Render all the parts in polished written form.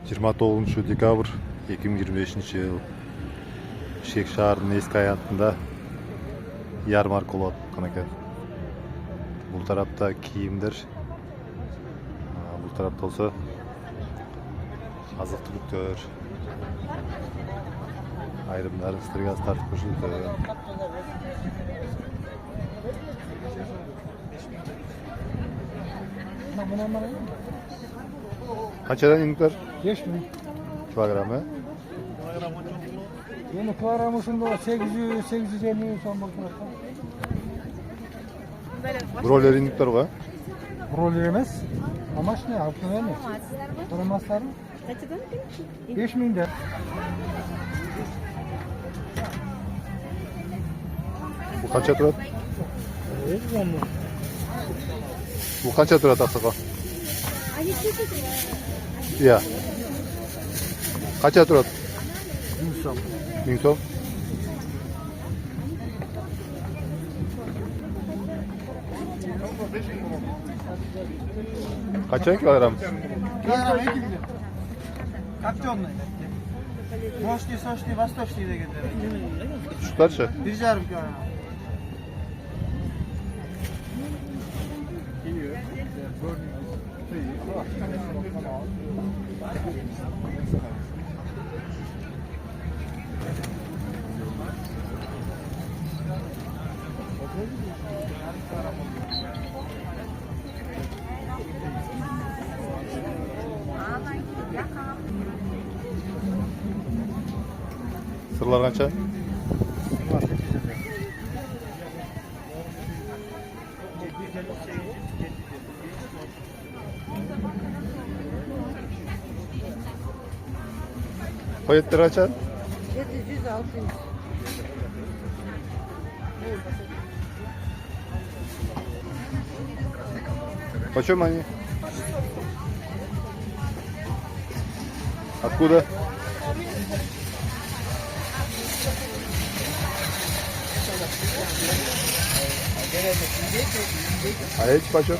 29 dekabr 2025 yıl Şek şaharının eski hayatında yarmarka olup ekan. Bu tarafta kiyimdir. Bu tarafta olsa azık-түлүктөр. Ayrımlar ıstırgaz tartып koşuldu. Kaçadan indikler? 5 bin. Kilogramı. Yani kilogramısında 800, 850 son bakımda. Broiler indikler o. Broiler emez. Amaç ne? Altın vermek. Karamaslar mı? 5 bin de. Bu kaça turat? Bu kaça turat aksaka? Ya. Kaça turat? 1000 som. 1000 som. Kaça kilogram? Kilogram 2 bin. Kapçonlu. Moşli, soşli, vastoşli de getirir. Şutlarça. 1,5 kilogram. Sırlar kaça? Koyetler kaça? 700-600. Почем они? Откуда? А эти почем?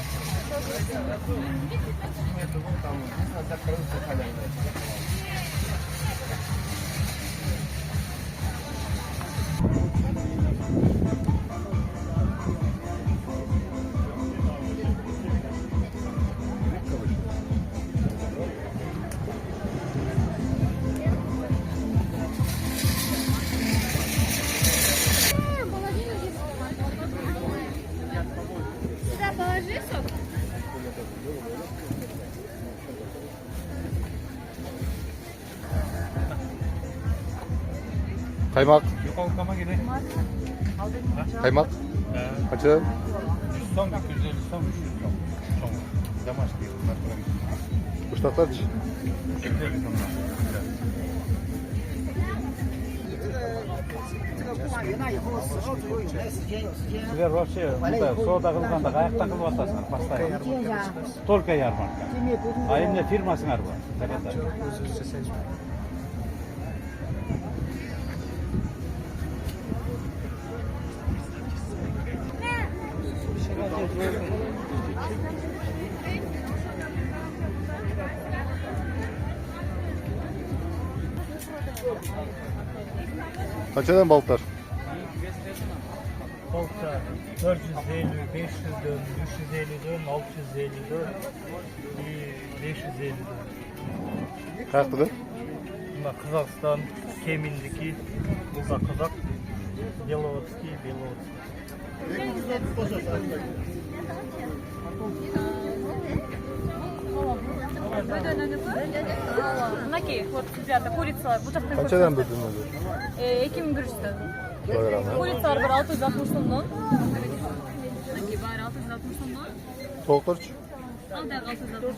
Сюда положи сок. Kaymak. Yukarı gidelim. Kaymak. Kaça? 100 som, 250 som, 300 som. Домашние. Kuşlaklar kaç? 250 som. Sizler вообще soda kılganda kayaktan kılmasasınız pastayı. Только ярмарка. А именно firmasınar bu. Kaçadan balıklar? Balıklar 450, 500 dön, 350 dön, 650 dön, 550 dön. Kaçtı? Bunda Kazakistan, Kemindiki, burada Kazak, Belovodski, Мынакей, вот ребята, курица, бутақты Kaçadan böldün öyle? 2100 Kilogramı. Курицалар бар 660 сомдон. Мынакей баары 660 сомдон. Soğuklar kaç? Ал дагы 660.